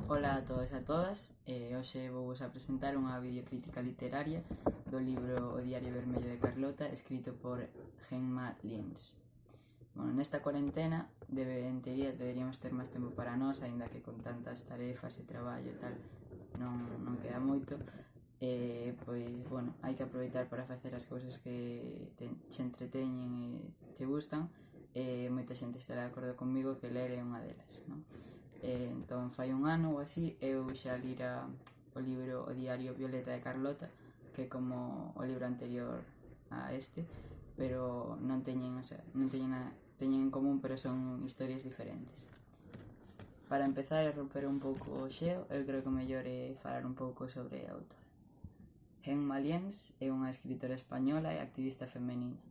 Ola a todos e a todas, hoxe vou vos a presentar unha videocrítica literaria do libro O Diario Vermello de Carlota, escrito por Gemma Lienz. Bueno, nesta cuarentena, en teoría, deberíamos ter máis tempo para nós, aínda que con tantas tarefas e traballo e tal, non queda moito. Pois, bueno, hai que aproveitar para facer as cousas que che entreteñen e che gustan, e moita xente estará de acordo comigo que ler é unha delas, non? Entón, fai un ano ou así, eu xa lira o libro O Diario Violeta de Carlota, que é como o libro anterior a este, pero non teñen en común, pero son historias diferentes. Para empezar a romper un pouco o xeo, eu creo que o mellor é falar un pouco sobre a autora. Gemma Lienz é unha escritora española e activista femenina.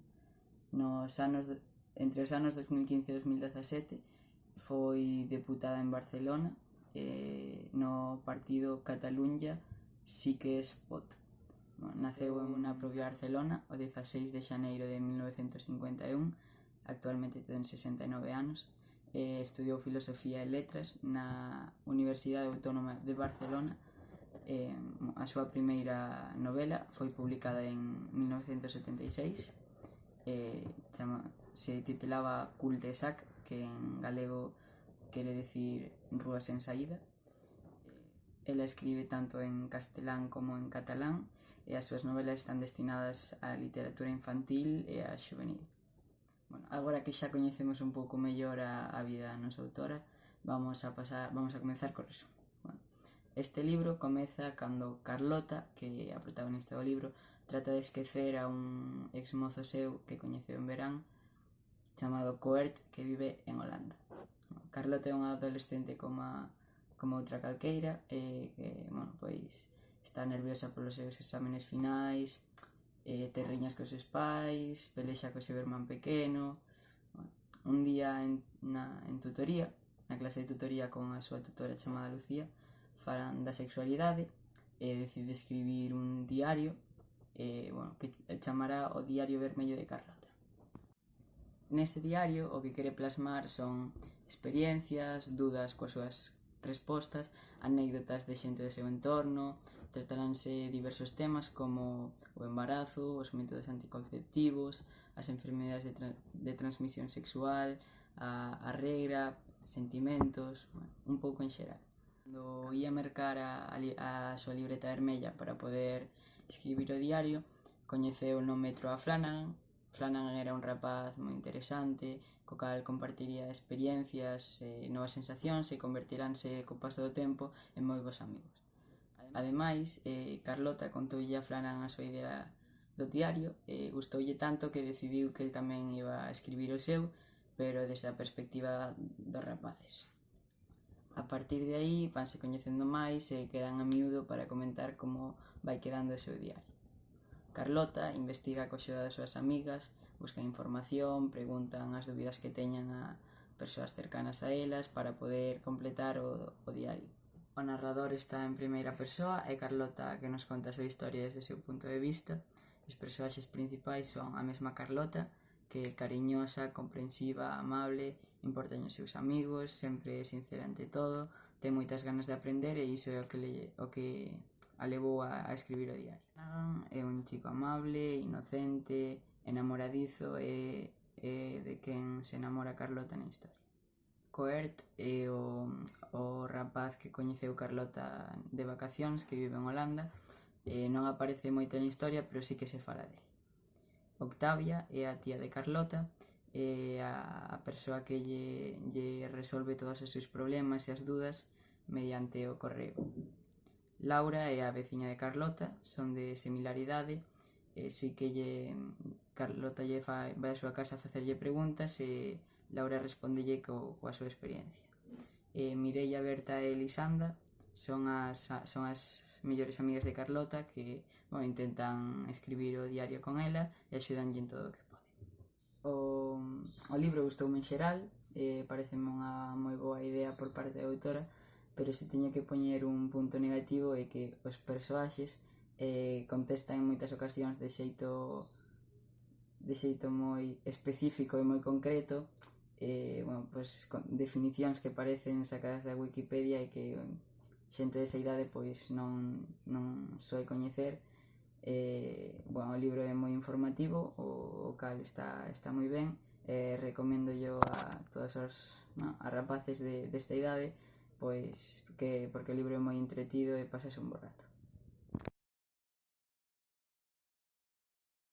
Entre os anos 2015 e 2017 foi deputada en Barcelona no partido Catalunya Sí que es Pot. Naceu na propia Barcelona o 16 de xaneiro de 1951, actualmente ten 69 anos. Estudiou Filosofía e Letras na Universidade Autónoma de Barcelona. A súa primeira novela foi publicada en 1976, se titulaba Cul-de-sac, que en galego quere decir rúa sen saída. Ela escribe tanto en castelán como en catalán, e as súas novelas están destinadas á literatura infantil e á xuvenil. Bueno, agora que xa coñecemos un pouco mellor a vida da nosa autora, vamos a comezar co resumo. Bueno, este libro comeza cando Carlota, que é a protagonista do libro, trata de esquecer a un exmozo seu que coñeceu en verán, chamado Coert, que vive en Holanda. Carlota é unha adolescente como outra calqueira, que, pois, está nerviosa polos seus exámenes finais, ter riñas cos seus pais, pelexa co seu irmán pequeno. Un día en tutoría, na clase de tutoría con a súa tutora chamada Lucía, falan da sexualidade e decide escribir un diario que chamará O Diario Vermello de Carlota. Nese diario o que quere plasmar son experiencias, dudas coas súas respostas, anécdotas de xente do seu entorno. Trataránse diversos temas como o embarazo, os métodos anticonceptivos, as enfermedades de transmisión sexual, a regra, sentimentos, un pouco en xeral. Cando ia mercar a súa libreta vermella para poder escribir o diario, coñeceu no metro a Flanagan. Flanagan era un rapaz moi interesante, co cal compartiría experiencias e novas sensacións e convertiránse co paso do tempo en moi bons amigos. Ademais, Carlota contoulle a Flanagan a súa idea do diario e gustoulle tanto que decidiu que el tamén iba a escribir o seu, pero desde a perspectiva dos rapaces. A partir de aí vanse coñecendo máis e quedan a miúdo para comentar como vai quedando o seu diario. Carlota investiga co axuda das súas amigas, busca información, preguntan as dúbidas que teñan a persoas cercanas a elas para poder completar o diario. O narrador está en primeira persoa e Carlota que nos conta a súa historia desde o seu punto de vista. Os persoaxes principais son a mesma Carlota, que é cariñosa, comprensiva, amable, importan os seus amigos, sempre sincera ante todo, ten moitas ganas de aprender e iso é o que a levou a escribir o diario. É un chico amable, inocente, enamoradizo e de quen se enamora Carlota na historia. Coert é o rapaz que coñeceu Carlota de vacacións, que vive en Holanda. Non aparece moito na historia, pero sí que se fala dele. Octavia é a tía de Carlota, é a persoa que lle resolve todos os seus problemas e as dudas mediante o correo. Laura é a veciña de Carlota, son de similaridade, si que Carlota vai a súa casa a facerlle preguntas e Laura respondelle coa súa experiencia. Mireia, Berta e Elisanda son as mellores amigas de Carlota que intentan escribir o diario con ela e axudanlle en todo o que pode. O libro gustoume en xeral, pareceme unha moi boa idea por parte da autora, pero se teño que poñer un punto negativo é que os persoaxes contestan en moitas ocasións de xeito moi específico e moi concreto, definicións que parecen sacadas da Wikipedia e que xente desa idade pois non soe coñecer. Bueno, o libro é moi informativo, o cal está moi ben, recomendo yo a todos os rapaces desta idade, pois porque o libro é moi entretido e pasase un bo rato.